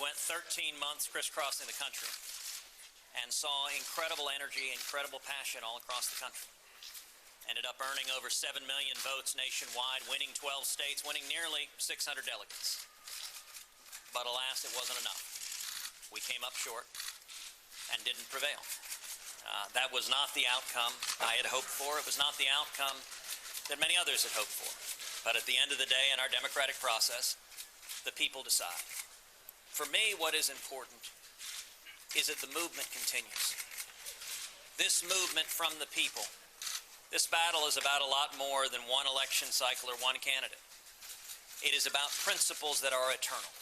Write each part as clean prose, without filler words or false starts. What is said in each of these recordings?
spent 13 months crisscrossing the country and saw incredible energy, incredible passion all across the country. Ended up earning over 7 million votes nationwide, winning 12 states, winning nearly 600 delegates. But alas, it wasn't enough. We came up short and didn't prevail. That was not the outcome I had hoped for. It was not the outcome that many others had hoped for. But at the end of the day, in our democratic process, the people decide. For me, what is important is that the movement continues. This movement from the people, this battle is about a lot more than one election cycle or one candidate. It is about principles that are eternal.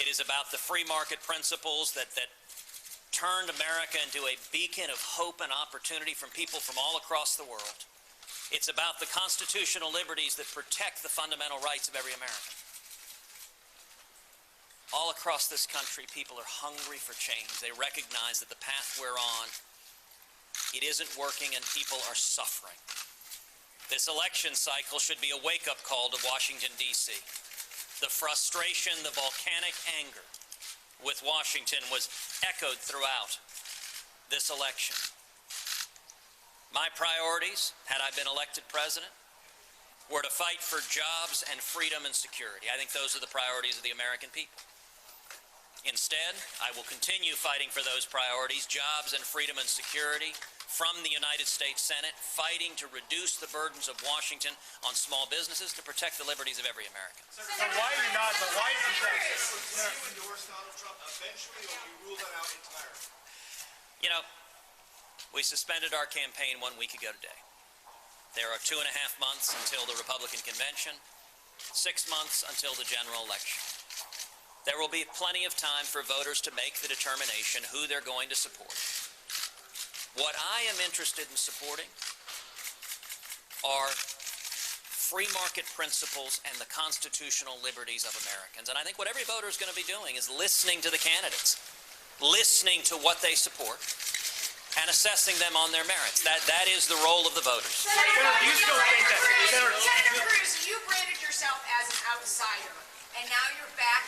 It is about the free market principles that turned America into a beacon of hope and opportunity from people from all across the world. It's about the constitutional liberties that protect the fundamental rights of every American. All across this country, people are hungry for change. They recognize that the path we're on, it isn't working and people are suffering. This election cycle should be a wake-up call to Washington, D.C. The frustration, the volcanic anger with Washington was echoed throughout this election. My priorities, had I been elected president, were to fight for jobs and freedom and security. I think those are the priorities of the American people. Instead, I will continue fighting for those priorities, jobs and freedom and security, from the United States Senate, fighting to reduce the burdens of Washington on small businesses to protect the liberties of every American. So why are you not? Why is you endorse Donald Trump eventually, or you rule that out entirely? You know, we suspended our campaign 1 week ago today. There are 2.5 months until the Republican convention, 6 months until the general election. There will be plenty of time for voters to make the determination who they're going to support. What I am interested in supporting are free market principles and the constitutional liberties of Americans. And I think what every voter is going to be doing is listening to the candidates, listening to what they support, and assessing them on their merits. That is the role of the voters. Senator, do you still think that? Senator Cruz, you branded yourself as an outsider, and now you're back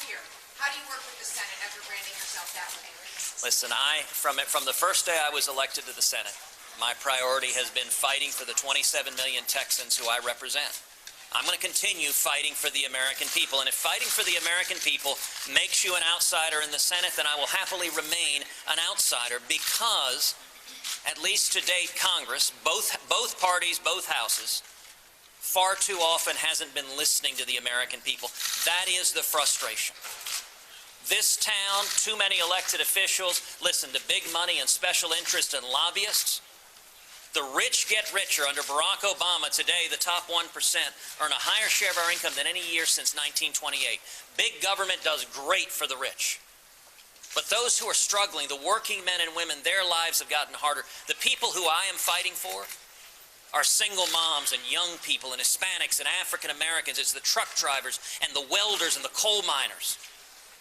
here. How do you work with the Senate after branding yourself that way? Listen, from the first day I was elected to the Senate, my priority has been fighting for the 27 million Texans who I represent. I'm going to continue fighting for the American people, and if fighting for the American people makes you an outsider in the Senate, then I will happily remain an outsider, because, at least to date, Congress, both parties, both houses, far too often hasn't been listening to the American people. That is the frustration. This town, too many elected officials listen to big money and special interests and lobbyists. The rich get richer. Under Barack Obama today, the top 1% earn a higher share of our income than any year since 1928. Big government does great for the rich. But those who are struggling, the working men and women, their lives have gotten harder. The people who I am fighting for are single moms and young people and Hispanics and African Americans. It's the truck drivers and the welders and the coal miners.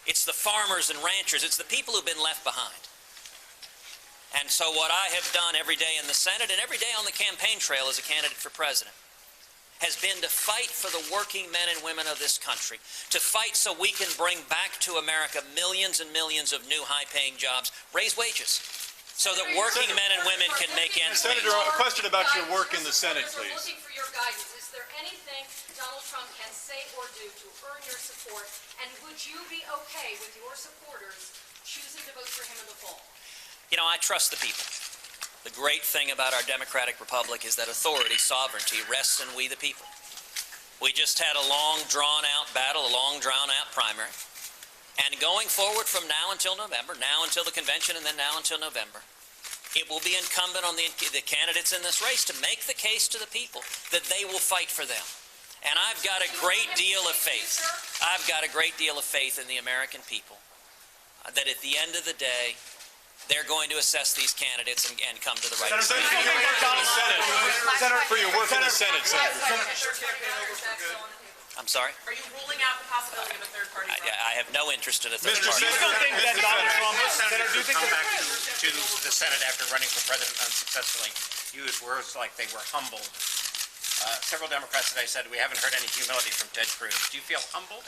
It's the farmers and ranchers. It's the people who've been left behind. And so what I have done every day in the Senate and every day on the campaign trail as a candidate for president has been to fight for the working men and women of this country, to fight so we can bring back to America millions and millions of new high-paying jobs, raise wages, so that working men and women can make ends meet. Senator, a question about your work in the Senate, please. Looking for your guidance. Is there anything Donald Trump can say or do to earn your support? And would you be okay with your supporters choosing to vote for him in the fall? You know, I trust the people. The great thing about our democratic republic is that authority, sovereignty, rests in we the people. We just had a long, drawn-out battle, a long, drawn-out primary. And going forward from now until November, now until the convention, and then now until November, it will be incumbent on the candidates in this race to make the case to the people that they will fight for them. And I've got a great deal of faith. I've got a great deal of faith in the American people that at the end of the day, they're going to assess these candidates and come to the right decision. Senator, for your work in the Senate, Senator. I'm sorry? Are you ruling out the possibility of a third party? I have no interest in a third Mr. party. Do you still think that Donald Trump, Senator, do you think come back to the Senate after running for president unsuccessfully, used words like they were humbled. Several Democrats today said we haven't heard any humility from Ted Cruz. Do you feel humbled?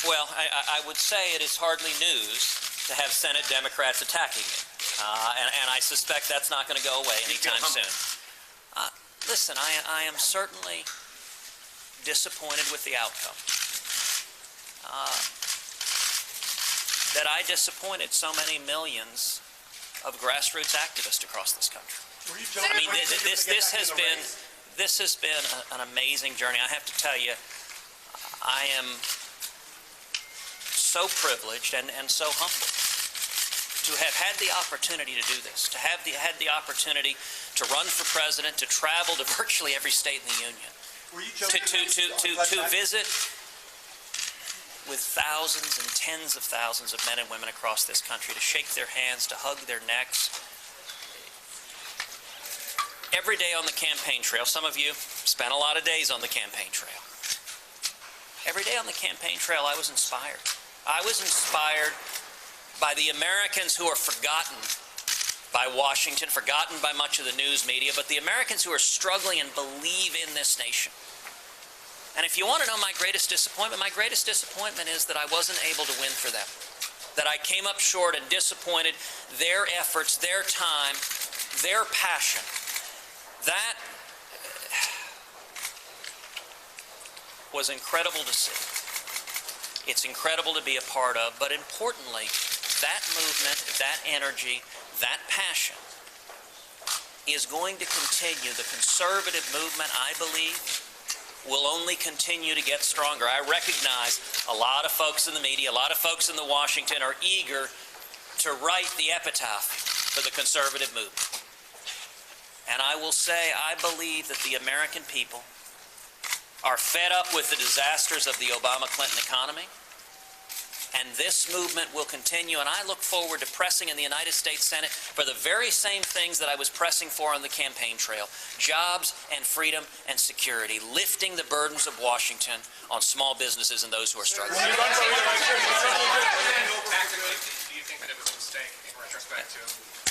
Well, I would say it is hardly news to have Senate Democrats attacking me. And I suspect that's not going to go away anytime soon. Listen, I am certainly disappointed with the outcome. That I disappointed so many millions of grassroots activists across this country. I mean, this has been an amazing journey. I have to tell you, I am so privileged and so humbled to have had the opportunity to do this, to have had the opportunity to run for president, to travel to virtually every state in the union, to visit with thousands and tens of thousands of men and women across this country, to shake their hands, to hug their necks. Every day on the campaign trail, some of you spent a lot of days on the campaign trail. Every day on the campaign trail, I was inspired. I was inspired by the Americans who are forgotten by Washington, forgotten by much of the news media, but the Americans who are struggling and believe in this nation. And if you want to know my greatest disappointment is that I wasn't able to win for them. That I came up short and disappointed their efforts, their time, their passion. That was incredible to see. It's incredible to be a part of, but importantly, that movement, that energy, that passion is going to continue. The conservative movement, I believe, will only continue to get stronger. I recognize a lot of folks in the media, a lot of folks in the Washington are eager to write the epitaph for the conservative movement. And I will say, I believe that the American people are fed up with the disasters of the Obama-Clinton economy, and this movement will continue, and I look forward to pressing in the United States Senate for the very same things that I was pressing for on the campaign trail: jobs and freedom and security, lifting the burdens of Washington on small businesses and those who are struggling. Do you think that it was a mistake in retrospect to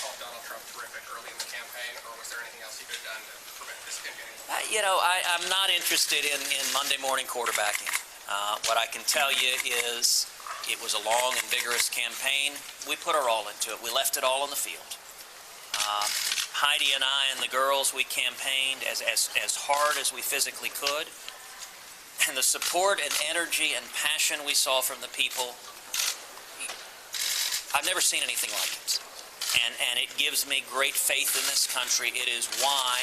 call Donald Trump terrific early in the campaign, or was there anything else he could have done to prevent this continuing? I'm not interested in Monday morning quarterbacking. What I can tell you is it was a long and vigorous campaign. We put our all into it. We left it all on the field. Heidi and I and the girls, we campaigned as hard as we physically could. And the support and energy and passion we saw from the people, I've never seen anything like it. And it gives me great faith in this country. It is why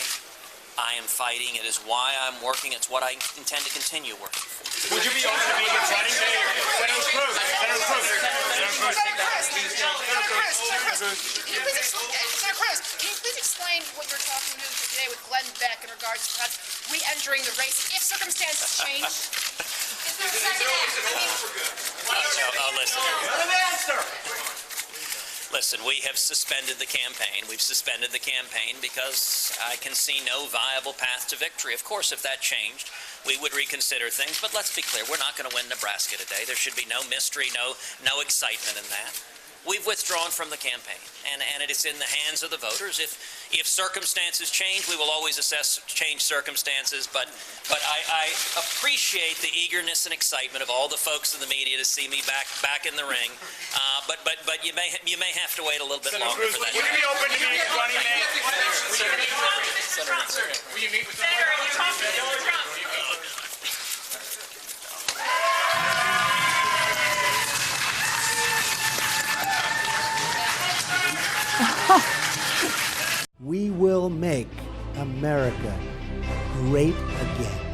I am fighting. It is why I'm working. It's what I intend to continue working for. Would you be open to being running day? Senator Cruz. Senator Cruz, can you please explain what you're talking to today with Glenn Beck in regards to us re-entering the race if circumstances change? Is there a second Listen, we have suspended the campaign. We've suspended the campaign because I can see no viable path to victory. Of course, if that changed, we would reconsider things. But let's be clear, we're not going to win Nebraska today. There should be no mystery, no excitement in that. We've withdrawn from the campaign, and it is in the hands of the voters. If circumstances change, we will always assess change circumstances. But I appreciate the eagerness and excitement of all the folks in the media to see me back in the ring. But you may have to wait a little bit longer for that. Would you be open to being running mate? Will you meet with them? Senator, are you talking to Trump? We will make America great again.